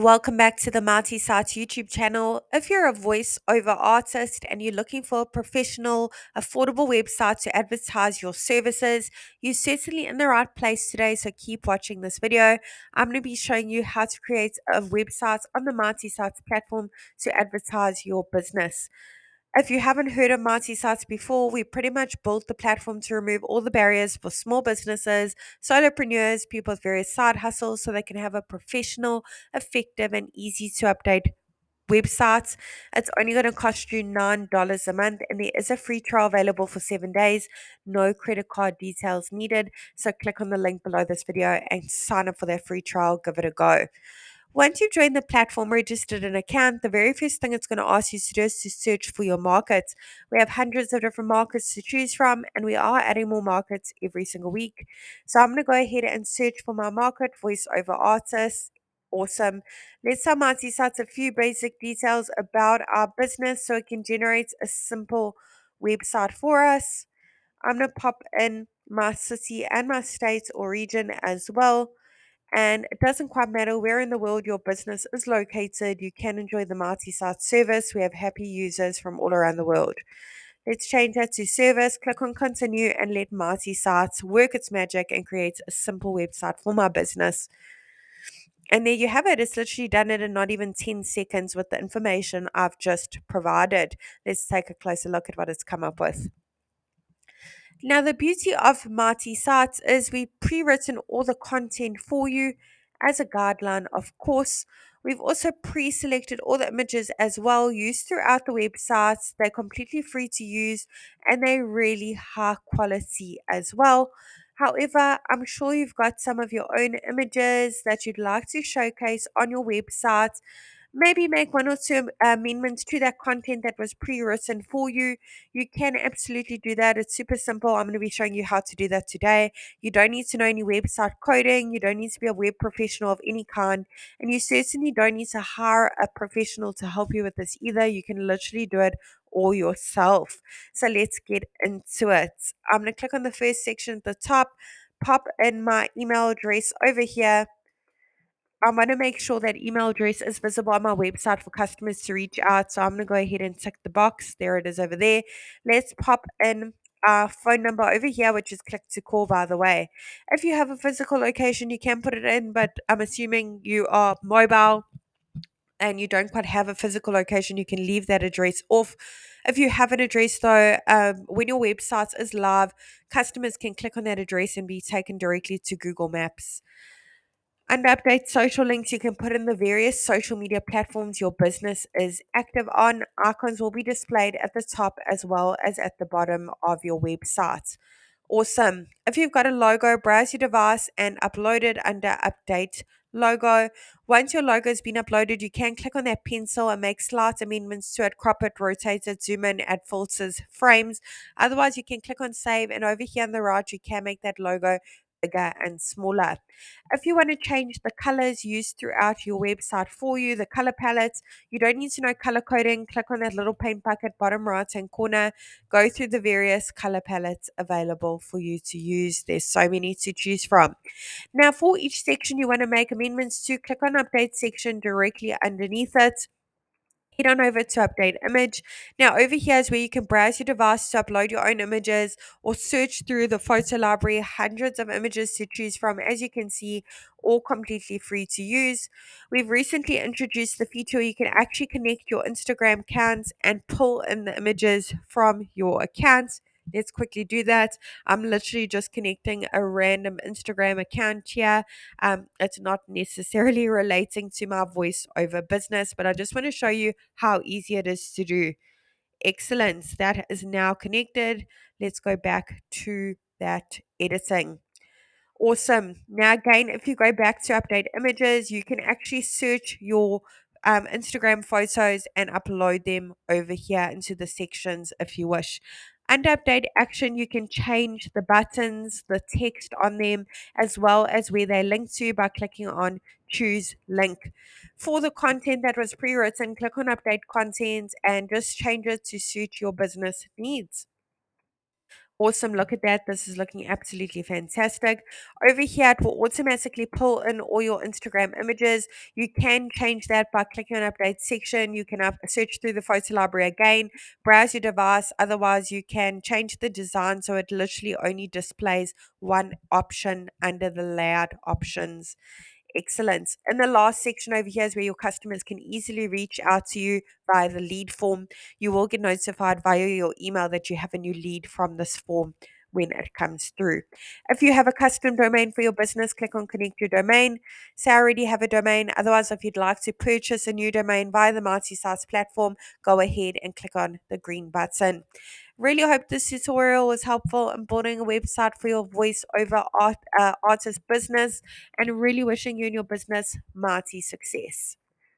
Welcome back to the Multi Sites YouTube channel. If you're a voiceover artist and you're looking for a professional, affordable website to advertise your services, you're certainly in the right place today. So keep watching this video. I'm going to be showing you how to create a website on the Multi Sites platform to advertise your business. If you haven't heard of Multi Sites before, we pretty much built the platform to remove all the barriers for small businesses, solopreneurs, people with various side hustles, so they can have a professional, effective, and easy to update websites. It's only going to cost you $9 a month, and there is a free trial available for 7 days. No credit card details needed. So click on the link below this video and sign up for that free trial. Give it a go. Once you've joined the platform, registered an account, the very first thing it's going to ask you to do is to search for your markets. We have hundreds of different markets to choose from, and we are adding more markets every single week. So I'm going to go ahead and search for my market, voiceover artists. Awesome. Let's summarize a few basic details about our business so it can generate a simple website for us. I'm going to pop in my city and my state or region as well. And it doesn't quite matter where in the world your business is located, you can enjoy the multi site service. We have happy users from all around the world. Let's change that to service, click on continue, and let multi sites work its magic and create a simple website for my business. And there you have it. It's literally done it in not even 10 seconds with the information I've just provided. Let's take a closer look at what it's come up with. Now, the beauty of Marty Sites is we pre-written all the content for you as a guideline, of course. We've also pre-selected all the images as well, used throughout the websites. They're completely free to use and they're really high quality as well. However, I'm sure you've got some of your own images that you'd like to showcase on your website. Maybe make one or two amendments to that content that was pre-written for you. You can absolutely do that. It's super simple. I'm going to be showing you how to do that today. You don't need to know any website coding. You don't need to be a web professional of any kind. And you certainly don't need to hire a professional to help you with this either. You can literally do it all yourself. So let's get into it. I'm going to click on the first section at the top, pop in my email address over here. I want to make sure that email address is visible on my website for customers to reach out. So I'm going to go ahead and tick the box. There it is over there. Let's pop in our phone number over here, which is click to call, by the way. If you have a physical location, you can put it in, but I'm assuming you are mobile and you don't quite have a physical location, you can leave that address off. If you have an address, though, when your website is live, customers can click on that address and be taken directly to Google Maps. Under update social links, you can put in the various social media platforms your business is active on. Icons will be displayed at the top as well as at the bottom of your website. Awesome. If you've got a logo, browse your device and upload it under update logo. Once your logo has been uploaded, you can click on that pencil and make slight amendments to it, crop it, rotate it, zoom in, add filters, frames. Otherwise, you can click on save, and over here on the right, you can make that logo bigger and smaller. If you want to change the colors used throughout your website for you, the color palettes, you don't need to know color coding. Click on that little paint bucket bottom right hand corner, go through the various color palettes available for you to use. There's so many to choose from. Now, for each section you want to make amendments to, click on update section directly underneath it. Head on over to update image. Now over here is where you can browse your device to upload your own images or search through the photo library, hundreds of images to choose from, as you can see, all completely free to use. We've recently introduced the feature where you can actually connect your Instagram accounts and pull in the images from your accounts. Let's quickly do that. I'm literally just connecting a random Instagram account here. It's not necessarily relating to my voiceover business, but I just want to show you how easy it is to do. Excellent. That is now connected. Let's go back to that editing. Awesome. Now, again, if you go back to update images, you can actually search your Instagram photos and upload them over here into the sections if you wish. Under update action, you can change the buttons, the text on them, as well as where they link to by clicking on choose link. For the content that was pre written, click on update content and just change it to suit your business needs. Awesome. Look at that. This is looking absolutely fantastic. Over here, it will automatically pull in all your Instagram images. You can change that by clicking on update section. You can search through the photo library again, browse your device. Otherwise, you can change the design so it literally only displays one option under the layout options. Excellent. And the last section over here is where your customers can easily reach out to you via the lead form. You will get notified via your email that you have a new lead from this form when it comes through. If you have a custom domain for your business, click on connect your domain. Say I already have a domain. Otherwise, if you'd like to purchase a new domain via the multi-sites platform, go ahead and click on the green button. Really hope this tutorial was helpful in building a website for your voiceover artist business, and really wishing you and your business mighty success.